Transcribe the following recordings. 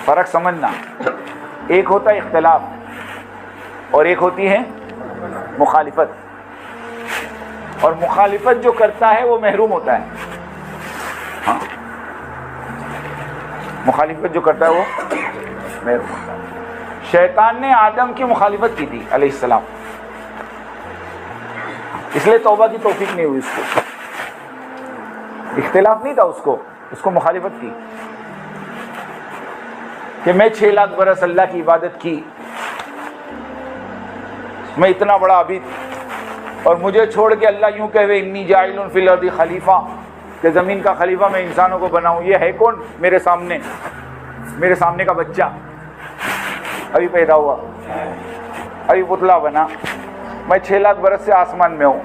فرق سمجھنا، ایک ہوتا ہے اختلاف اور ایک ہوتی ہے مخالفت، اور مخالفت جو کرتا ہے وہ محروم ہوتا ہے. ہاں، مخالفت جو کرتا ہے وہ محروم ہوتا ہے. شیطان نے آدم کی مخالفت کی تھی علیہ السلام، اس لیے توبہ کی توفیق نہیں ہوئی. اس کو اختلاف نہیں تھا، اس کو مخالفت کی کہ میں 6 لاکھ برس اللہ کی عبادت کی، میں اتنا بڑا عابد، اور مجھے چھوڑ کے اللہ یوں کہے انی جاعل فی الارض خلیفہ، کہ زمین کا خلیفہ میں انسانوں کو بناؤں. یہ ہے کون میرے سامنے کا بچہ ابھی پیدا ہوا، ابھی پتلا بنا. میں 6 لاکھ برس سے آسمان میں ہوں،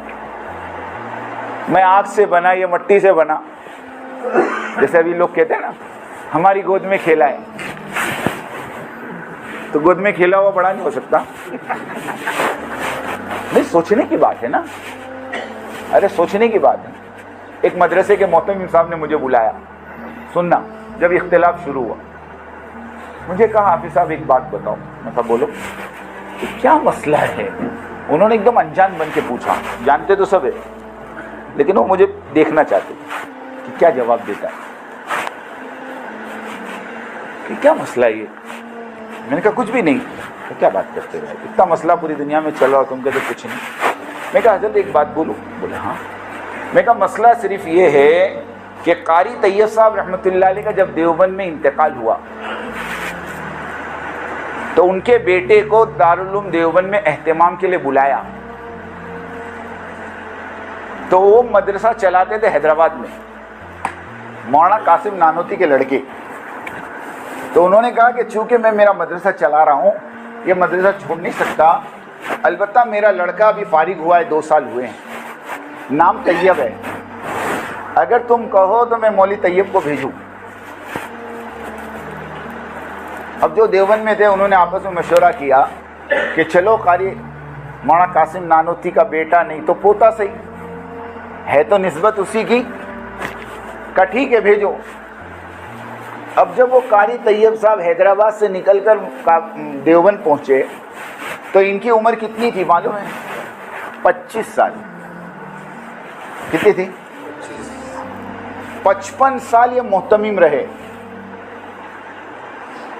میں آگ سے بنا، یہ مٹی سے بنا. جیسے ابھی لوگ کہتے ہیں نا ہماری گود میں کھیلا ہے، تو گود میں کھیلا ہوا بڑا نہیں ہو سکتا. نہیں، سوچنے کی بات ہے نا، ارے سوچنے کی بات ہے. ایک مدرسے کے محتمم صاحب نے مجھے بلایا، سننا، جب اختلاف شروع ہوا مجھے کہا حافظ صاحب ایک بات بتاؤ. میں کہا بولو. کہ کیا مسئلہ ہے؟ انہوں نے ایک دم انجان بن کے پوچھا، جانتے تو سب ہے لیکن وہ مجھے دیکھنا چاہتے کہ کیا جواب دیتا ہے. کہ کیا مسئلہ ہے یہ؟ میں نے کہا کچھ بھی نہیں. تو کیا بات کرتے رہے، اتنا مسئلہ پوری دنیا میں چل رہا تم کہتے کچھ نہیں. میں کہا حضرت ایک بات بولوں. بولے ہاں. میں کہا مسئلہ صرف یہ ہے کہ قاری طیب صاحب رحمۃ اللہ علیہ کا جب دیوبند میں انتقال ہوا تو ان کے بیٹے کو دارالعلوم دیوبند میں اہتمام کے لیے بلایا. تو وہ مدرسہ چلاتے تھے حیدرآباد میں، مولانا قاسم نانوتی کے لڑکے. تو انہوں نے کہا کہ چونکہ میں میرا مدرسہ چلا رہا ہوں، یہ مدرسہ چھوڑ نہیں سکتا، البتہ میرا لڑکا ابھی فارغ ہوا ہے، 2 سال ہوئے ہیں، نام طیب ہے، اگر تم کہو تو میں مولوی طیب کو بھیجوں. اب جو دیوبند میں تھے انہوں نے آپس میں مشورہ کیا کہ چلو قاری مولانا قاسم نانوتی کا بیٹا نہیں تو پوتا صحیح ہے، تو نسبت اسی کی، کہا ٹھیک ہے بھیجو. اب جب وہ قاری طیب صاحب حیدرآباد سے نکل کر دیوبند پہنچے تو ان کی عمر کتنی تھی معلوم ہے؟ 25 سال. کتنی تھی؟ 55 سال یہ محتمم رہے.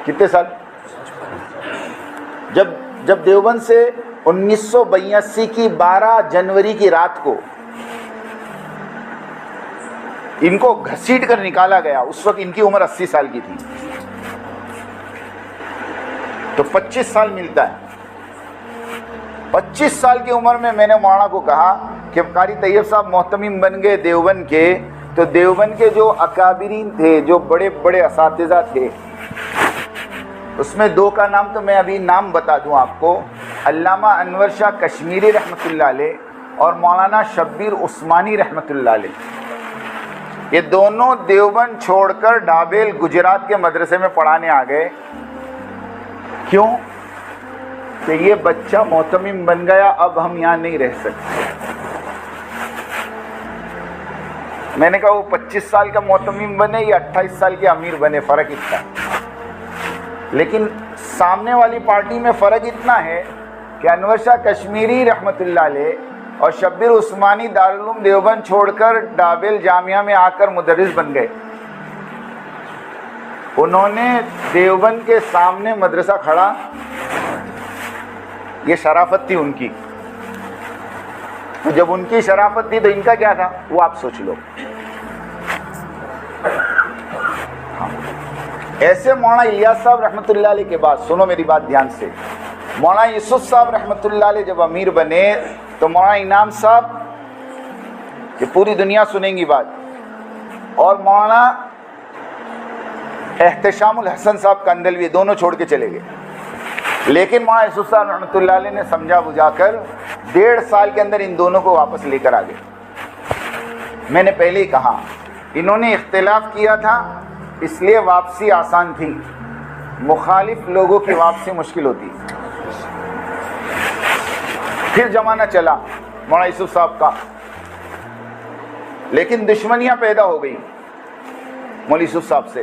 کتنے سال؟ جب دیوبند سے 1982 کی 12 جنوری کی رات کو ان کو گھسیٹ کر نکالا گیا، اس وقت ان کی عمر 80 سال کی تھی. تو 25 سال ملتا ہے. 25 سال کی عمر میں نے مولانا کو کہا کہ قاری طیب صاحب محتمم بن گئے دیوبند کے، تو دیوبند کے جو اکابرین تھے، جو بڑے بڑے اساتذہ تھے، اس میں 2 کا نام تو میں ابھی نام بتا دوں آپ کو، علامہ انور شاہ کشمیری رحمۃ اللہ علیہ اور مولانا شبیر عثمانی رحمۃ اللہ علیہ. یہ دونوں دیوبند چھوڑ کر ڈابیل گجرات کے مدرسے میں پڑھانے آ گئے. کیوں؟ کہ یہ بچہ محتمم بن گیا، اب ہم یہاں نہیں رہ سکتے. میں نے کہا وہ 25 سال کا محتمم بنے یا 28 سال کے امیر بنے، فرق اتنا. لیکن سامنے والی پارٹی میں فرق اتنا ہے کہ انور شاہ کشمیری رحمۃ اللہ علیہ اور شبیر عثمانی دارالعلوم دیوبند چھوڑ کر ڈابیل جامعہ میں آ کر مدرس بن گئے. انہوں نے دیوبند کے سامنے مدرسہ کھڑا، یہ شرافت تھی ان کی. جب ان کی شرافت تھی تو ان کا کیا تھا وہ آپ سوچ لو. ایسے مولانا الیاس صاحب رحمۃ اللہ علیہ کے بعد، سنو میری بات دھیان سے، مولانا یوسف صاحب رحمۃ اللہ علیہ جب امیر بنے تو مولانا انعام صاحب، یہ پوری دنیا سنیں گی بات، اور مولانا احتشام الحسن صاحب کندلوی دونوں چھوڑ کے چلے گئے. لیکن مولانا یوسف صاحب رحمۃ اللہ علیہ نے سمجھا بجھا کر 1.5 سال کے اندر ان دونوں کو واپس لے کر آ گئے. میں نے پہلے ہی کہا انہوں نے اختلاف کیا تھا اس لیے واپسی آسان تھی، مخالف لوگوں کی واپسی مشکل ہوتی. پھر زمانہ چلا مولانا یوسف صاحب کا، لیکن دشمنیاں پیدا ہو گئی مولانا یوسف صاحب سے.